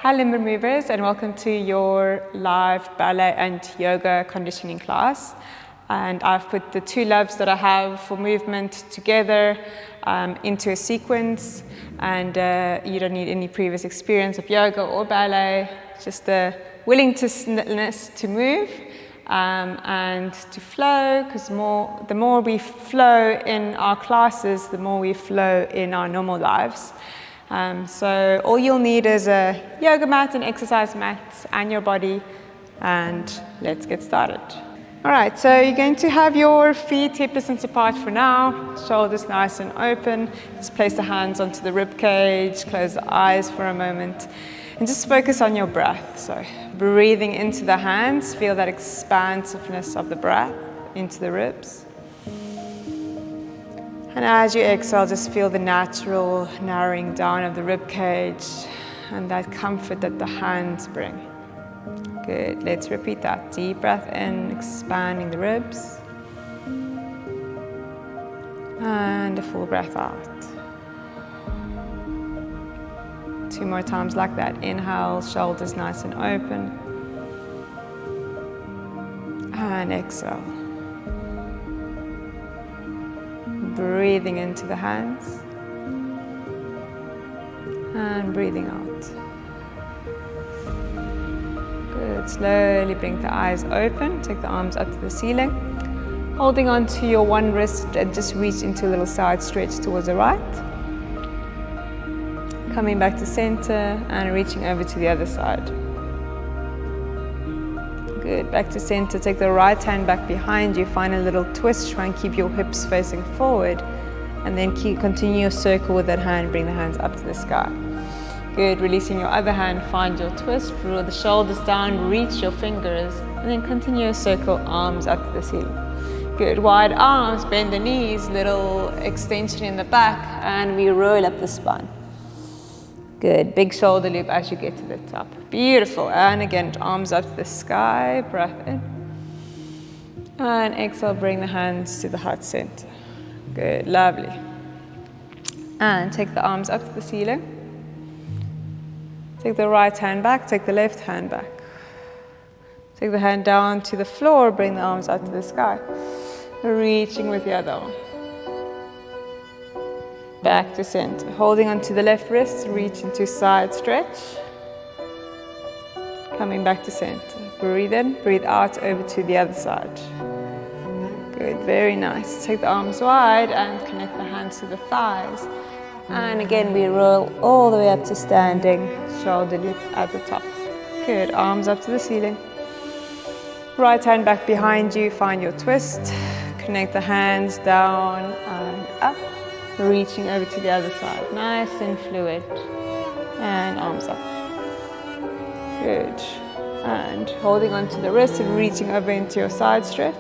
Hi limb movers, and welcome to your live ballet and yoga conditioning class. And I've put the two loves that I have for movement together into a sequence, and you don't need any previous experience of yoga or ballet, just the willingness to move and to flow, because the more we flow in our classes, the more we flow in our normal lives. So all you'll need is a yoga mat, an exercise mat, and your body, and let's get started. All right, so you're going to have your feet hip distance apart for now, shoulders nice and open. Just place the hands onto the rib cage, close the eyes for a moment, and just focus on your breath. So breathing into the hands, feel that expansiveness of the breath into the ribs. And as you exhale, just feel the natural narrowing down of the rib cage and that comfort that the hands bring. Good, let's repeat that. Deep breath in, expanding the ribs. And a full breath out. 2 more times like that. Inhale, shoulders nice and open. And exhale. Breathing into the hands and breathing out. Good. Slowly bring the eyes open. Take the arms up to the ceiling. Holding on to your one wrist and just reach into a little side stretch towards the right. Coming back to center and reaching over to the other side. Good, back to center, take the right hand back behind you, find a little twist, try and keep your hips facing forward, and then continue your circle with that hand, bring the hands up to the sky. Good, releasing your other hand, find your twist, draw the shoulders down, reach your fingers, and then continue your circle, arms up to the ceiling. Good, wide arms, bend the knees, little extension in the back, and we roll up the spine. Good, big shoulder loop as you get to the top. Beautiful, and again, arms up to the sky, breath in. And exhale, bring the hands to the heart center. Good, lovely. And take the arms up to the ceiling. Take the right hand back, take the left hand back. Take the hand down to the floor, bring the arms up to the sky. Reaching with the other arm. Back to center. Holding onto the left wrist, reach into side stretch. Coming back to center. Breathe in, breathe out, over to the other side. Good, very nice. Take the arms wide and connect the hands to the thighs. And again, we roll all the way up to standing, shoulder loop at the top. Good, arms up to the ceiling. Right hand back behind you, find your twist. Connect the hands down and up. Reaching over to the other side, nice and fluid, and arms up. Good, and holding onto the wrist and reaching over into your side stretch.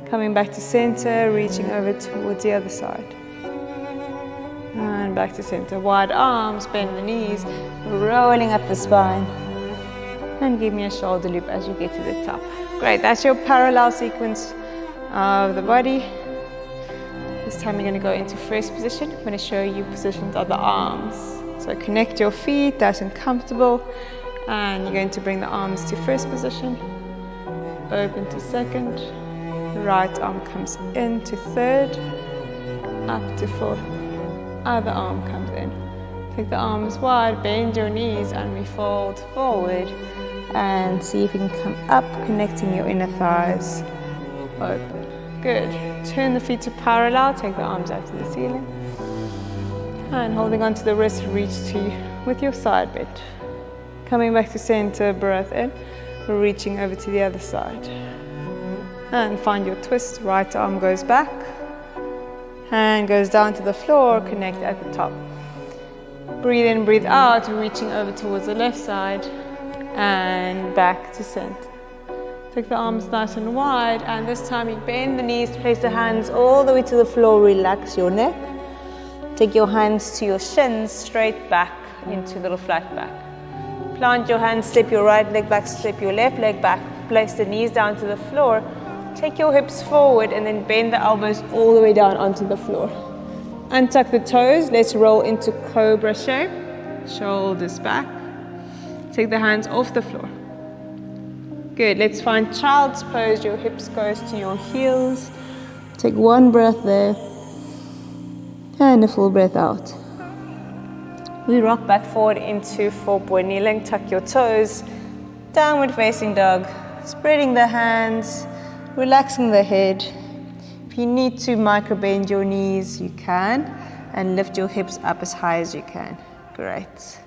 Coming back to center, reaching over towards the other side. And back to center, wide arms, bend the knees, rolling up the spine. And give me a shoulder loop as you get to the top. Great, that's your parallel sequence of the body. This time you're going to go into first position. I'm going to show you positions of the arms. So connect your feet, nice and comfortable. And you're going to bring the arms to first position. Open to second. Right arm comes into third. Up to fourth. Other arm comes in. Take the arms wide, bend your knees, and we fold forward. And see if you can come up, connecting your inner thighs. Open. Good. Turn the feet to parallel, take the arms out to the ceiling. And holding onto the wrist, reach to with your side bend. Coming back to center, breath in. Reaching over to the other side. And find your twist, right arm goes back. Hand goes down to the floor, connect at the top. Breathe in, breathe out, reaching over towards the left side. And back to center. Take the arms nice and wide, and this time you bend the knees, place the hands all the way to the floor, relax your neck. Take your hands to your shins, straight back into little flat back. Plant your hands, step your right leg back, step your left leg back. Place the knees down to the floor. Take your hips forward and then bend the elbows all the way down onto the floor. Untuck the toes, let's roll into cobra shape. Shoulders back. Take the hands off the floor. Good. Let's find child's pose. Your hips goes to your heels. Take one breath there. And a full breath out. We rock back forward into four-point kneeling. Tuck your toes. Downward facing dog. Spreading the hands. Relaxing the head. If you need to micro bend your knees, you can. And lift your hips up as high as you can. Great.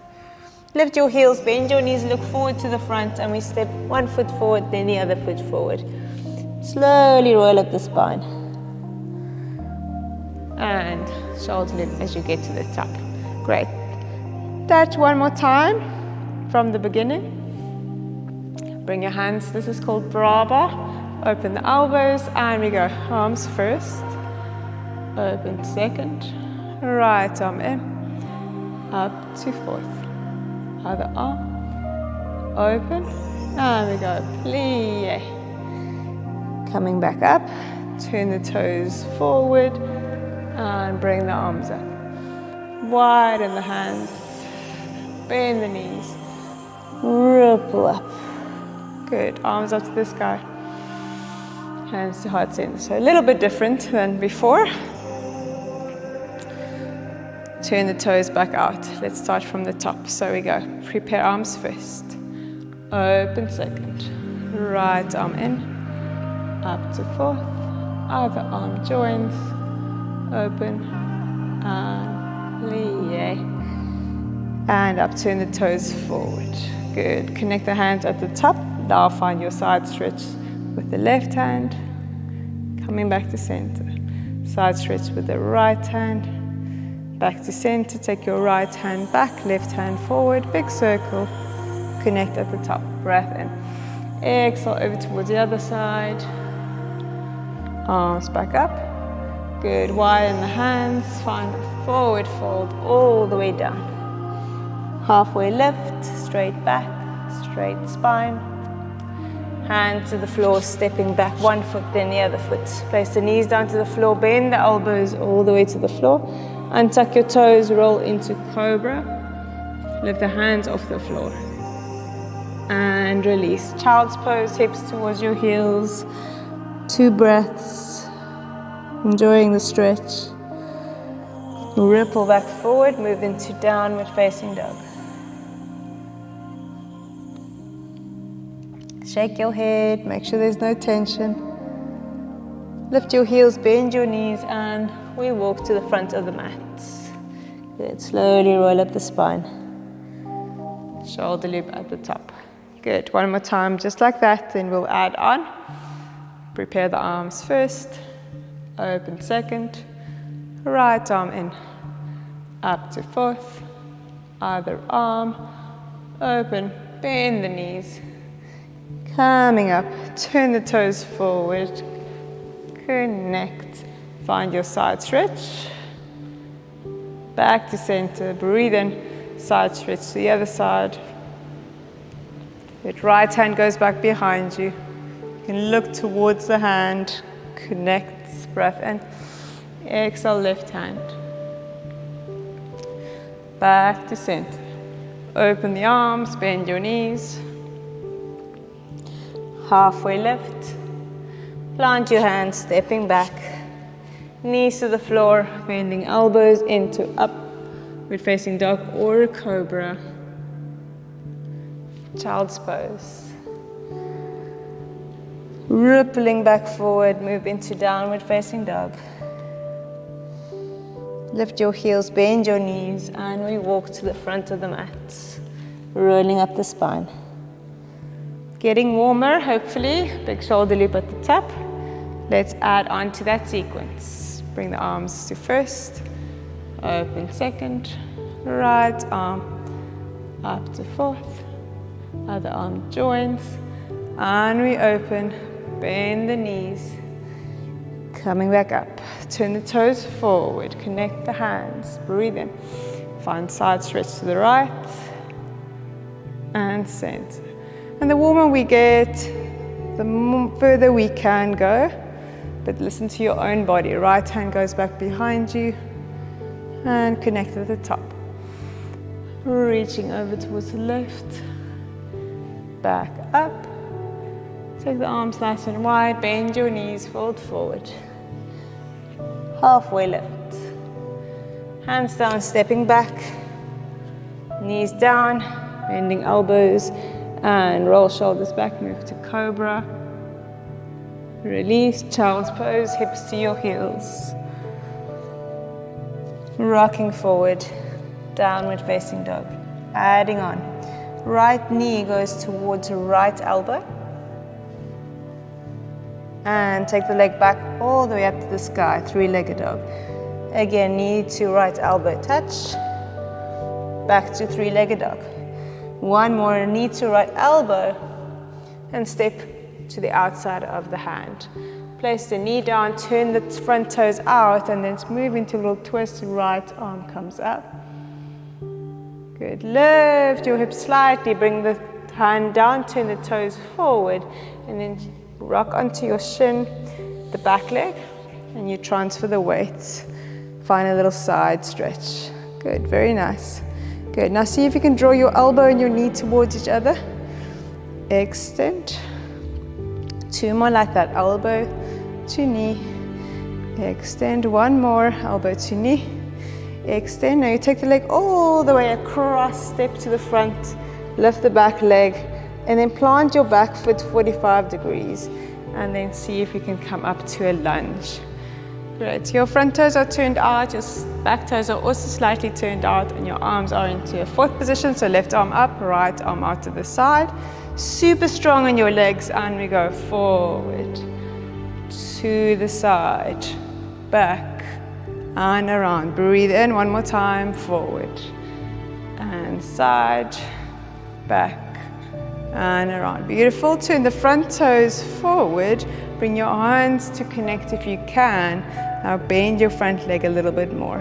Lift your heels, bend your knees, look forward to the front, and we step one foot forward, then the other foot forward. Slowly roll up the spine. And shoulder lift as you get to the top. Great. Touch one more time from the beginning. Bring your hands, this is called Brava. Open the elbows, and we go arms first. Open second. Right arm in. Up to fourth. Other arm, open, and we go plie. Coming back up, turn the toes forward, and bring the arms up. Widen the hands, bend the knees, ripple up. Good, arms up to the sky, hands to heart center. So a little bit different than before. Turn the toes back out. Let's start from the top. So we go. Prepare arms first. Open second. Right arm in. Up to fourth. Other arm joins. Open. And plie. And up. Turn the toes forward. Good. Connect the hands at the top. Now find your side stretch with the left hand. Coming back to center. Side stretch with the right hand. Back to center, take your right hand back, left hand forward, big circle, connect at the top, breath in. Exhale over towards the other side, arms back up, good, widen the hands, find a forward fold all the way down. Halfway lift, straight back, straight spine, hand to the floor, stepping back one foot, then the other foot. Place the knees down to the floor, bend the elbows all the way to the floor. Untuck your toes, roll into cobra. Lift the hands off the floor. And release. Child's pose, hips towards your heels. 2 breaths. Enjoying the stretch. Ripple back forward, move into downward facing dog. Shake your head, make sure there's no tension. Lift your heels, bend your knees, and we walk to the front of the mat. Good, slowly roll up the spine. Shoulder loop at the top. Good, one more time, just like that, then we'll add on. Prepare the arms first. Open second. Right arm in. Up to fourth. Other arm. Open, bend the knees. Coming up, turn the toes forward. Connect. Find your side stretch. Back to center. Breathe in. Side stretch to the other side. Good. Right hand goes back behind you. You can look towards the hand. Connect. Breath in. Exhale, left hand. Back to center. Open the arms. Bend your knees. Halfway lift. Plant your hands, stepping back. Knees to the floor, bending elbows into upward facing dog or cobra. Child's pose. Rippling back forward, move into downward facing dog. Lift your heels, bend your knees, and we walk to the front of the mat, rolling up the spine. Getting warmer, hopefully. Big shoulder loop at the top. Let's add on to that sequence. Bring the arms to first, open second, right arm up to fourth, other arm joins, and we open, bend the knees, coming back up. Turn the toes forward, connect the hands, breathe in. Find side stretch to the right and center. And the warmer we get, the further we can go. But listen to your own body. Right hand goes back behind you and connect at the top. reaching over towards the left, back up. Take the arms nice and wide, bend your knees, fold forward. Halfway lift. Hands down, stepping back. Knees down, bending elbows, and roll shoulders back, move to cobra. Release, child's pose, hips to your heels. Rocking forward, downward facing dog. Adding on. Right knee goes towards right elbow. And take the leg back all the way up to the sky, three-legged dog. Again, knee to right elbow touch. Back to three-legged dog. One more, knee to right elbow. And step to the outside of the hand. Place the knee down, turn the front toes out, and then move into a little twist. Right arm comes up. Good. Lift your hips slightly, bring the hand down, turn the toes forward, and then rock onto your shin, the back leg, and you transfer the weights. Find a little side stretch. Good. Very nice. Good. Now see if you can draw your elbow and your knee towards each other. Extend. Two more like that, elbow to knee. Extend, one more, elbow to knee. Extend, now you take the leg all the way across, step to the front, lift the back leg, and then plant your back foot 45 degrees. And then see if you can come up to a lunge. Great, your front toes are turned out, your back toes are also slightly turned out, and your arms are into a fourth position, so left arm up, right arm out to the side. Super strong on your legs, and we go forward, to the side, back, and around. Breathe in one more time, forward, and side, back, and around. Beautiful. Turn the front toes forward. Bring your hands to connect if you can. Now bend your front leg a little bit more.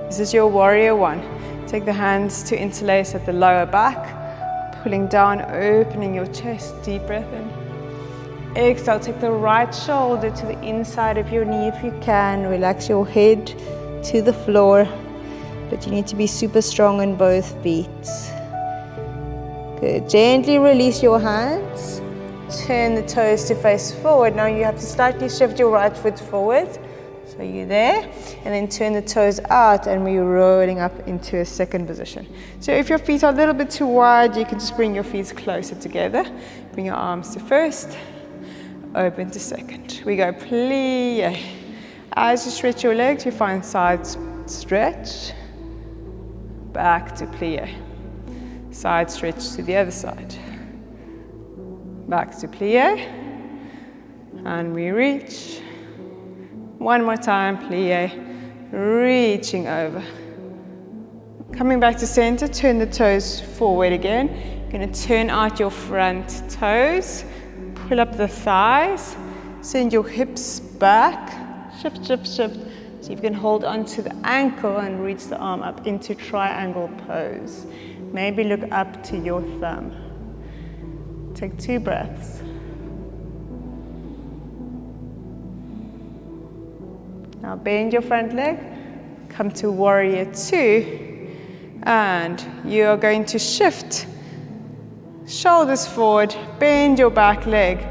This is your warrior one. Take the hands to interlace at the lower back. Pulling down, opening your chest, deep breath in. Exhale, take the right shoulder to the inside of your knee if you can. Relax your head to the floor, but you need to be super strong on both feet. Good. Gently release your hands. Turn the toes to face forward. Now you have to slightly shift your right foot forward. So you're there, and then turn the toes out, and we're rolling up into a second position. So if your feet are a little bit too wide, you can just bring your feet closer together. Bring your arms to first, open to second. We go plie. As you stretch your legs, you find side stretch, back to plie. Side stretch to the other side. Back to plie, and we reach. One more time, plie, reaching over. Coming back to center, turn the toes forward again. You're going to turn out your front toes, pull up the thighs, send your hips back, shift, shift, shift. So you can hold onto the ankle and reach the arm up into triangle pose. Maybe look up to your thumb. Take 2 breaths. Now bend your front leg, come to warrior 2, and you are going to shift shoulders forward, bend your back leg,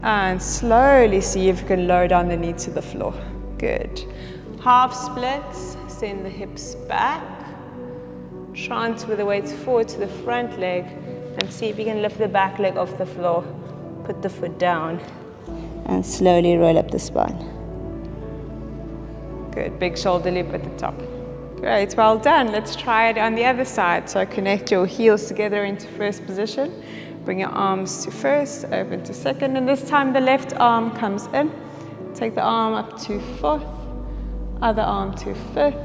and slowly see if you can lower down the knee to the floor. Good. Half splits, send the hips back, transfer the weight forward to the front leg, and see if you can lift the back leg off the floor. Put the foot down, and slowly roll up the spine. Good, big shoulder loop at the top. Great, well done. Let's try it on the other side. So connect your heels together into first position. Bring your arms to first, open to second, and this time the left arm comes in. Take the arm up to fourth, other arm to fifth,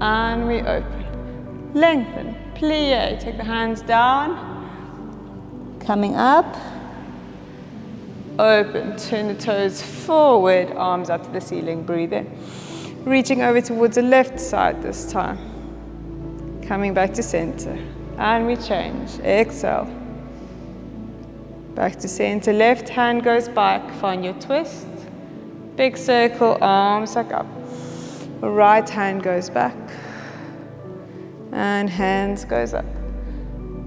and we open. Lengthen, plie, take the hands down, coming up, open, turn the toes forward, arms up to the ceiling, breathe in. Reaching over towards the left side this time. Coming back to center. And we change. Exhale. Back to center. Left hand goes back. Find your twist. Big circle, arms back up. Right hand goes back. And hands goes up.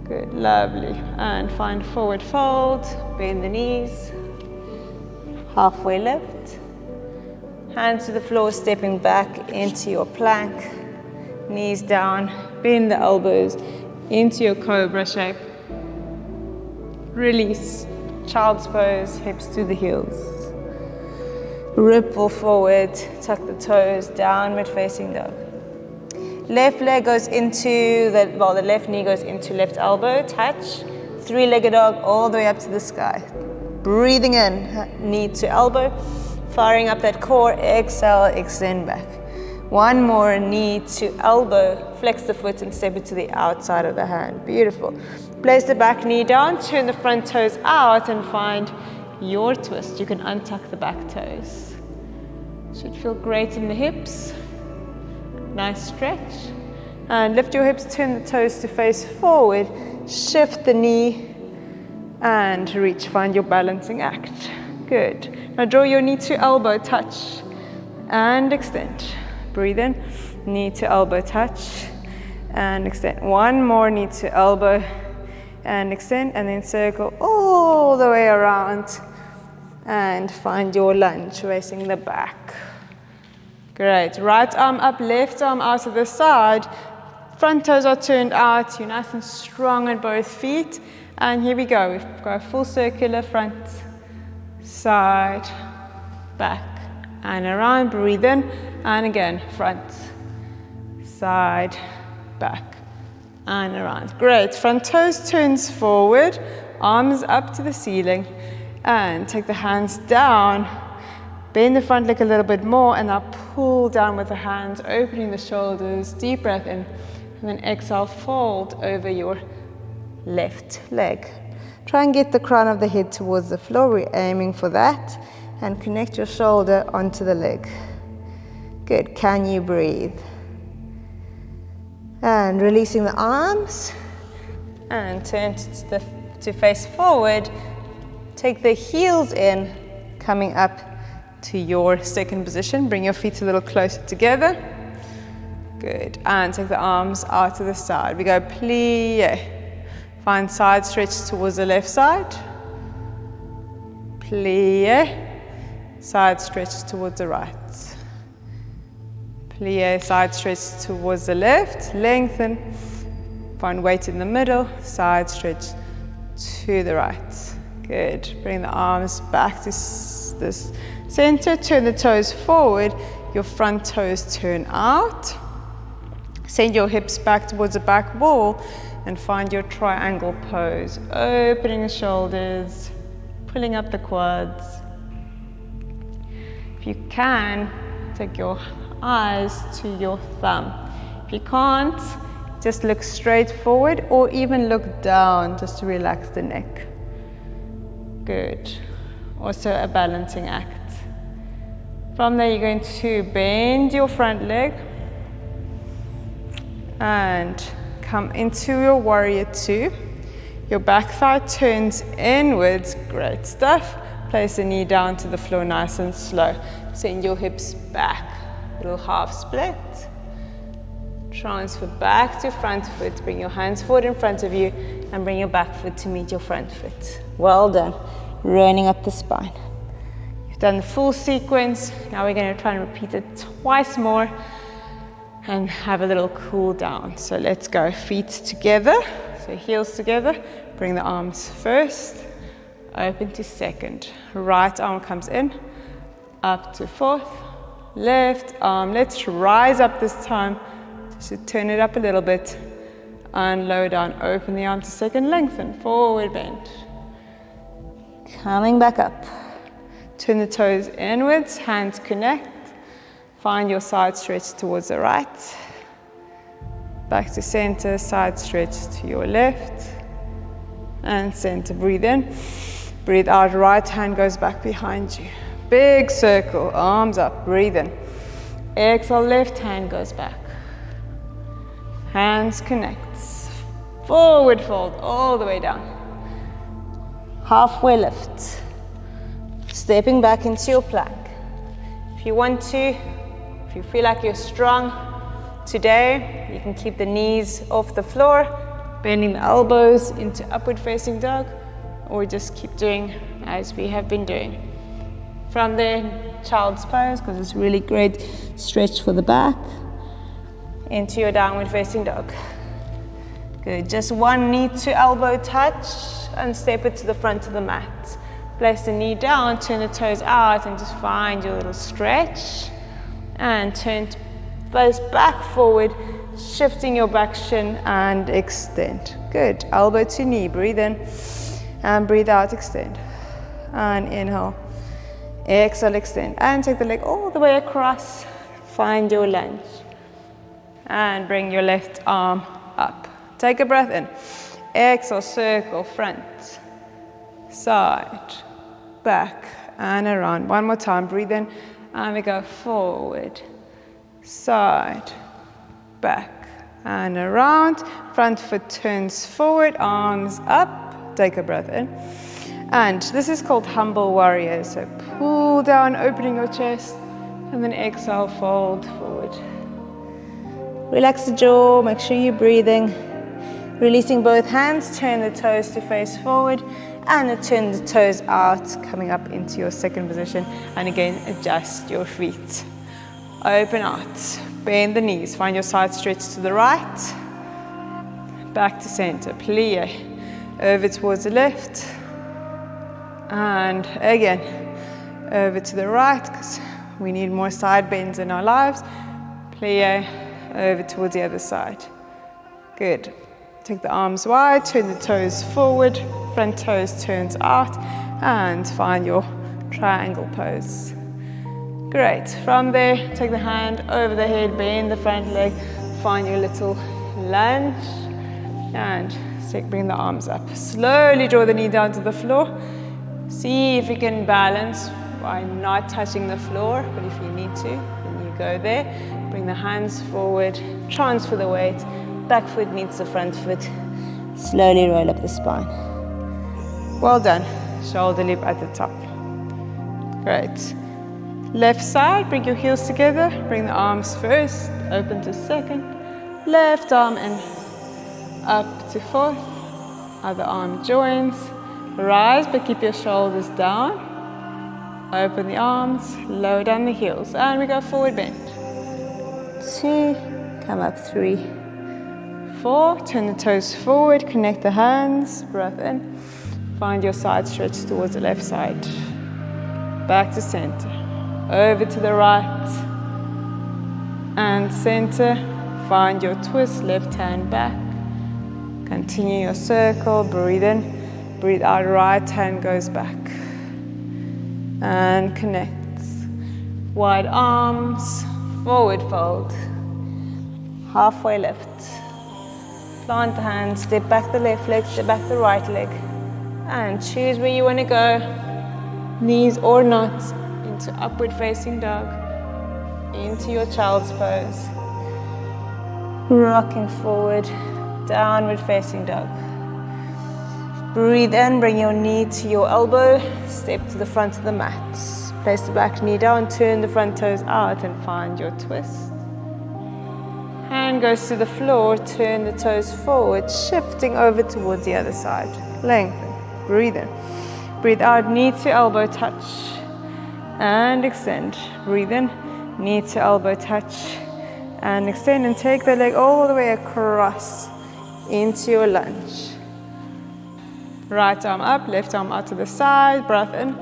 Good, lovely. And find forward fold, bend the knees. Halfway lift. Hands to the floor, stepping back into your plank. Knees down, bend the elbows into your cobra shape. Release, child's pose, hips to the heels. Ripple forward, tuck the toes, downward facing dog. Left leg goes into the left knee goes into left elbow, touch. Three-legged dog all the way up to the sky. Breathing in, knee to elbow, firing up that core, exhale, extend back. One more, knee to elbow, flex the foot and step it to the outside of the hand. Beautiful. Place the back knee down, turn the front toes out and find your twist. You can untuck the back toes. Should feel great in the hips. Nice stretch. And lift your hips, turn the toes to face forward, shift the knee and reach, find your balancing act. Good. Now draw your knee to elbow, touch and extend. Breathe in, knee to elbow, touch and extend. One more, knee to elbow and extend, and then circle all the way around and find your lunge facing the back. Great. Right arm up, left arm out to the side. Front toes are turned out. You're nice and strong on both feet. And here we go. We've got a full circular front, side, back, and around. Breathe in. And again, front, side, back, and around. Great. Front toes turns forward. Arms up to the ceiling. And take the hands down. Bend the front leg a little bit more and now pull down with the hands, opening the shoulders, deep breath in, and then exhale, fold over your left leg. Try and get the crown of the head towards the floor, we're aiming for that, and connect your shoulder onto the leg. Good, can you breathe? And releasing the arms, and turn to face forward, take the heels in, coming up to your second position. Bring your feet a little closer together. Good. And take the arms out to the side. We go plie. Find side stretch towards the left side. Plie. Side stretch towards the right. Plie. Side stretch towards the left. Lengthen. Find weight in the middle. Side stretch to the right. Good. Bring the arms back to this center, turn the toes forward, your front toes turn out. Send your hips back towards the back wall and find your triangle pose. Opening the shoulders, pulling up the quads. If you can, take your eyes to your thumb. If you can't, just look straight forward or even look down just to relax the neck. Good. Also a balancing act. From there, you're going to bend your front leg and come into your warrior two. Your back thigh turns inwards. Great stuff. Place the knee down to the floor nice and slow. Send your hips back. Little half split. Transfer back to front foot. Bring your hands forward in front of you and bring your back foot to meet your front foot. Well done. Rolling up the spine. You've done the full sequence. Now we're going to try and repeat it twice more and have a little cool down. So let's go. Feet together. So heels together. Bring the arms first. Open to second. Right arm comes in. Up to fourth. Left arm. Let's rise up this time. So turn it up a little bit. And lower down. Open the arm to second. Lengthen. Forward bend. Coming back up. Turn the toes inwards, hands connect. Find your side stretch towards the right. Back to center, side stretch to your left. And center, breathe in. Breathe out, right hand goes back behind you. Big circle, arms up, breathe in. Exhale, left hand goes back. Hands connect. Forward fold, all the way down. Halfway lift. Stepping back into your plank. If you want to, if you feel like you're strong, Today, you can keep the knees off the floor, bending the elbows into upward facing dog, or just keep doing as we have been doing. From there, child's pose, because it's really great stretch for the back, into your downward facing dog. Good, just one knee to elbow touch and step it to the front of the mat. Place the knee down, turn the toes out and just find your little stretch. And turn face back forward, shifting your back shin and extend. Good, elbow to knee, breathe in and breathe out, extend. And inhale, exhale, extend. And take the leg all the way across, find your lunge. And bring your left arm up. Take a breath in. Exhale, circle, front, side, back, and around. One more time, breathe in, and we go forward, side, back, and around. Front foot turns forward, arms up. Take a breath in. And this is called humble warrior. So pull down, opening your chest, and then exhale, fold forward. Relax the jaw, make sure you're breathing. Releasing both hands, turn the toes to face forward and then turn the toes out, coming up into your second position. And again, adjust your feet. Open out, bend the knees, find your side stretch to the right. Back to center, plie, over towards the left. And again, over to the right, because we need more side bends in our lives. Plie, over towards the other side. Good. Take the arms wide, turn the toes forward, front toes turns out, and find your triangle pose. Great. From there, take the hand over the head, bend the front leg, find your little lunge, and bring the arms up. Slowly draw the knee down to the floor. See if you can balance by not touching the floor, but if you need to, then you go there. Bring the hands forward, transfer the weight. Back foot meets the front foot. Slowly roll up the spine. Well done. Shoulder lip at the top. Great. Left side, bring your heels together. Bring the arms first, open to second. Left arm and up to fourth. Other arm joins. Rise, but keep your shoulders down. Open the arms, lower down the heels. And we go forward bend. 2, come up 3, 4, turn the toes forward, connect the hands, breath in, find your side stretch towards the left side, back to center, over to the right, and center, find your twist, left hand back, continue your circle, breathe in, breathe out, right hand goes back, and connects, wide arms, forward fold, halfway lift. Plant the hands, step back the left leg, step back the right leg. And choose where you want to go, knees or not, into upward facing dog, into your child's pose. Rocking forward, downward facing dog. Breathe in, bring your knee to your elbow, step to the front of the mat. Place the back knee down, turn the front toes out and find your twist. Hand goes to the floor, turn the toes forward, shifting over towards the other side. Lengthen, breathe in. Breathe out, knee to elbow touch. And extend. Breathe in, knee to elbow touch. And extend and take the leg all the way across into your lunge. Right arm up, left arm out to the side, breath in.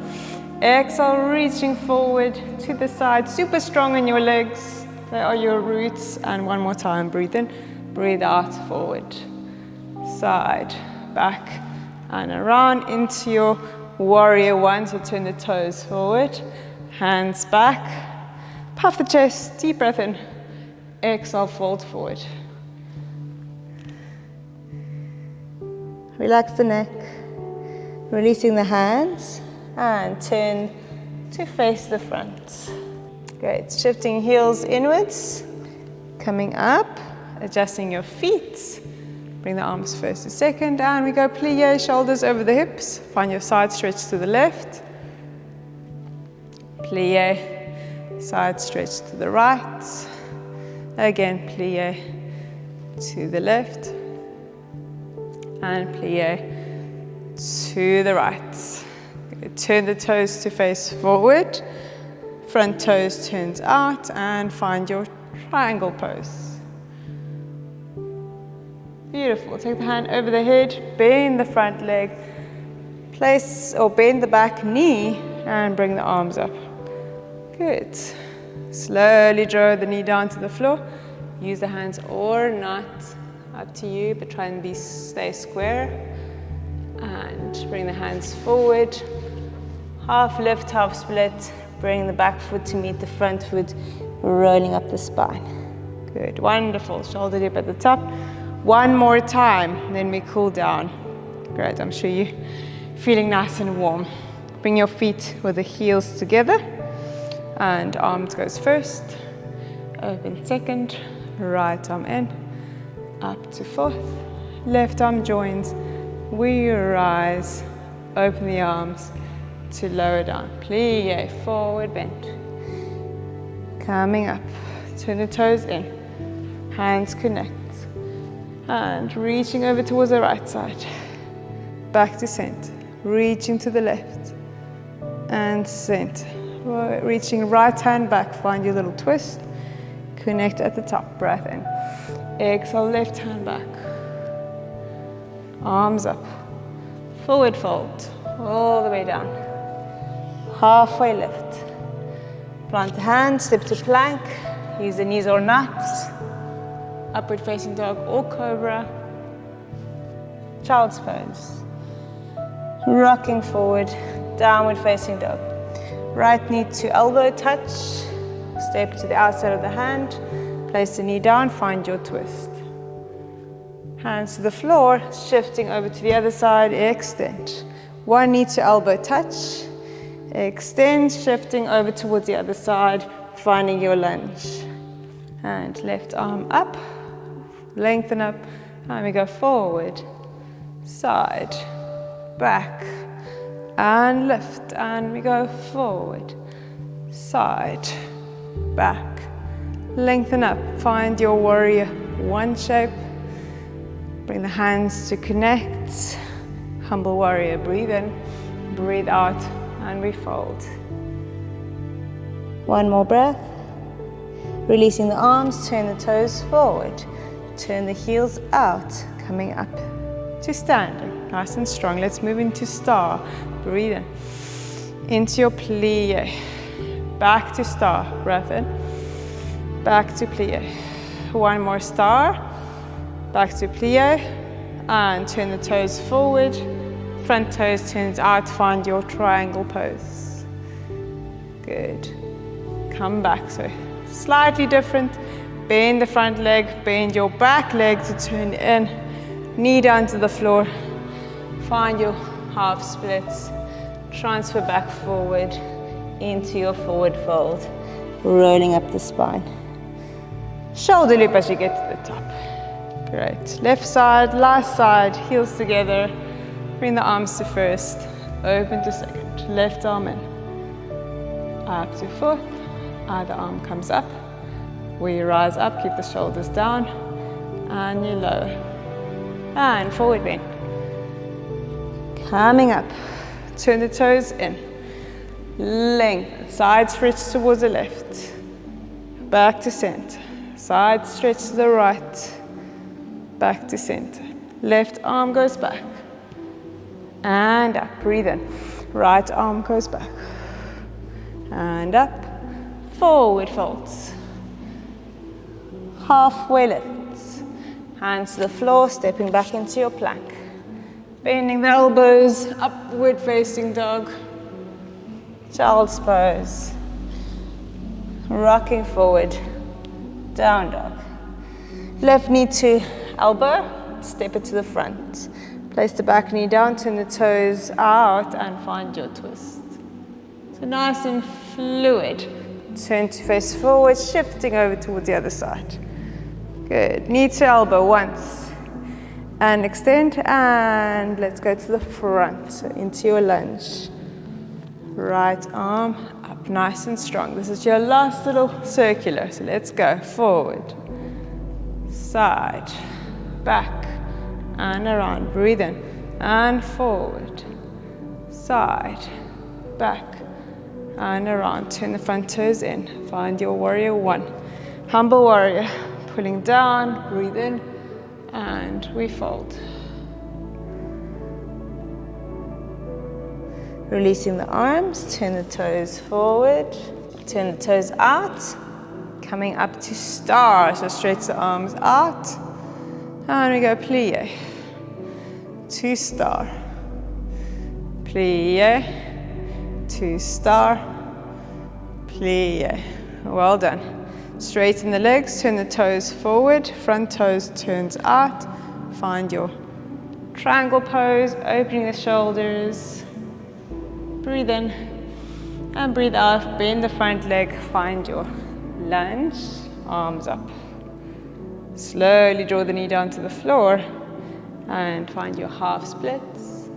Exhale, reaching forward to the side, super strong in your legs. They are your roots. And one more time, breathe in, breathe out, forward, side, back, and around into your warrior one. So turn the toes forward, hands back, puff the chest, deep breath in, exhale, fold forward. Relax the neck, releasing the hands, and turn to face the front. Great, shifting heels inwards, coming up, adjusting your feet. Bring the arms first to second, and we go plie, shoulders over the hips. Find your side stretch to the left. Plie, side stretch to the right. Again, plie to the left and plie to the right. Turn the toes to face forward. Front toes turns out and find your triangle pose. Beautiful. Take the hand over the head, bend the front leg, place or bend the back knee and bring the arms up. Good. Slowly draw the knee down to the floor. Use the hands or not, up to you, but try and stay square. And bring the hands forward. Half lift, half split. Bring the back foot to meet the front foot, rolling up the spine. Good, wonderful. Shoulder dip at the top. One more time, then we cool down. Great, I'm sure you're feeling nice and warm. Bring your feet with the heels together. And arms goes first, open second, right arm in, up to fourth, left arm joins, we rise, open the arms to lower down, plie, forward bend, coming up, turn the toes in, hands connect, and reaching over towards the right side, back to center, reaching to the left, and center. Reaching right hand back, find your little twist. Connect at the top, breath in. Exhale, left hand back. Arms up. Forward fold, all the way down. Halfway lift. Plant the hands, step to plank. Use the knees or nuts. Upward facing dog or cobra. Child's pose. Rocking forward, downward facing dog. Right knee to elbow touch, step to the outside of the hand, place the knee down, find your twist. Hands to the floor, shifting over to the other side, extend. One knee to elbow touch, extend, shifting over towards the other side, finding your lunge. And left arm up, lengthen up, and we go forward, side, back, and lift, and we go forward, side, back, lengthen up, find your warrior one shape, bring the hands to connect, humble warrior, breathe in, breathe out, and we fold. One more breath, releasing the arms, turn the toes forward, turn the heels out, coming up to standing, nice and strong. Let's move into star. Breathe in, into your plie, back to star, breath in, back to plie. One more star, back to plie, and turn the toes forward, front toes turns out, find your triangle pose. Good. Come back, so slightly different. Bend the front leg, bend your back leg to turn in, knee down to the floor, find your half splits, transfer back forward into your forward fold, rolling up the spine. Shoulder loop as you get to the top. Great. Left side, last side, heels together. Bring the arms to first, open to second. Left arm in, up to fourth. Other arm comes up. We rise up, keep the shoulders down, and you lower. And forward bend. Coming up, turn the toes in, lengthen, side stretch towards the left, back to center, side stretch to the right, back to center, left arm goes back, and up, breathe in, right arm goes back, and up, forward folds, halfway lifts, hands to the floor, stepping back into your plank. Bending the elbows, upward facing dog, child's pose, rocking forward, down dog. Left knee to elbow, step it to the front. Place the back knee down, turn the toes out and find your twist. So nice and fluid. Turn to face forward, shifting over towards the other side. Good, knee to elbow once. And extend, and let's go to the front, so into your lunge. Right arm up, nice and strong. This is your last little circular, so let's go forward, side, back, and around. Breathe in, and forward, side, back, and around. Turn the front toes in. Find your warrior one. Humble warrior. Pulling down, breathe in, and we fold. Releasing the arms, turn the toes forward, turn the toes out, coming up to star. So stretch the arms out, and we go plie, to star, plie, to star, plie. Well done. Straighten the legs, turn the toes forward, front toes turns out. Find your triangle pose, opening the shoulders. Breathe in and breathe out. Bend the front leg, find your lunge, arms up. Slowly draw the knee down to the floor and find your half splits.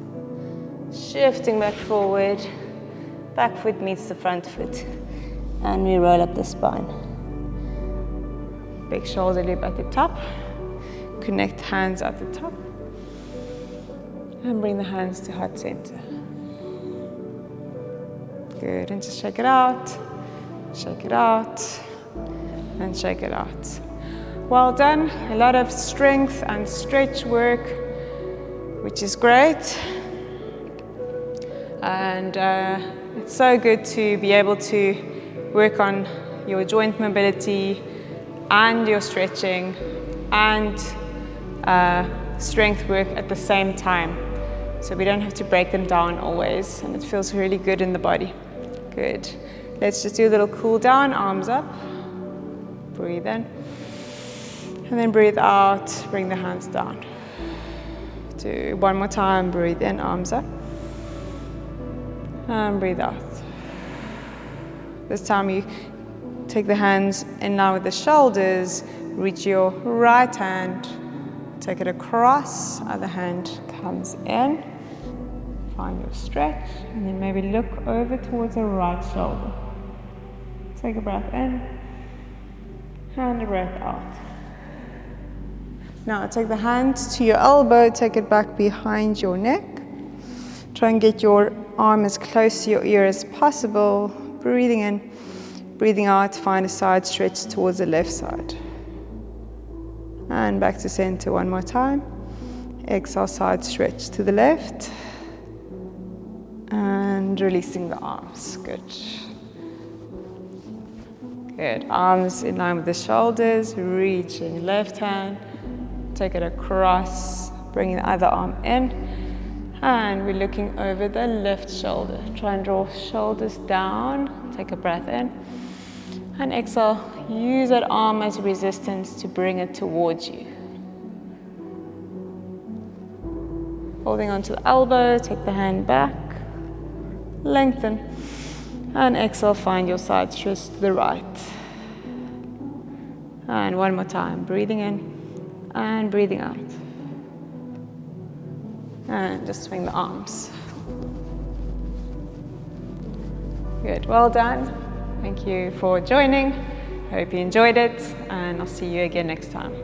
Shifting back forward, back foot meets the front foot, and we roll up the spine. Big shoulder loop at the top. Connect hands at the top. And bring the hands to heart center. Good, and just shake it out, and shake it out. Well done. A lot of strength and stretch work, which is great. And it's so good to be able to work on your joint mobility and your stretching and strength work at the same time. So we don't have to break them down always, and it feels really good in the body. Good. Let's just do a little cool down, arms up. Breathe in. And then breathe out, bring the hands down. Do one more time, breathe in, arms up. And breathe out. This time you take the hands in line with the shoulders, reach your right hand, take it across, other hand comes in, find your stretch, and then maybe look over towards the right shoulder. Take a breath in, and a breath out. Now take the hand to your elbow, take it back behind your neck. Try and get your arm as close to your ear as possible. Breathing in, breathing out, find a side stretch towards the left side. And back to center one more time. Exhale, side stretch to the left. And releasing the arms. Good. Good. Arms in line with the shoulders, reaching left hand. Take it across, bringing the other arm in, and we're looking over the left shoulder. Try and draw shoulders down, take a breath in, and exhale. Use that arm as resistance to bring it towards you. Holding onto the elbow, take the hand back, lengthen, and exhale, find your side stretch to the right. And one more time, breathing in, and breathing out. And just swing the arms. Good, well done. Thank you for joining. Hope you enjoyed it, and I'll see you again next time.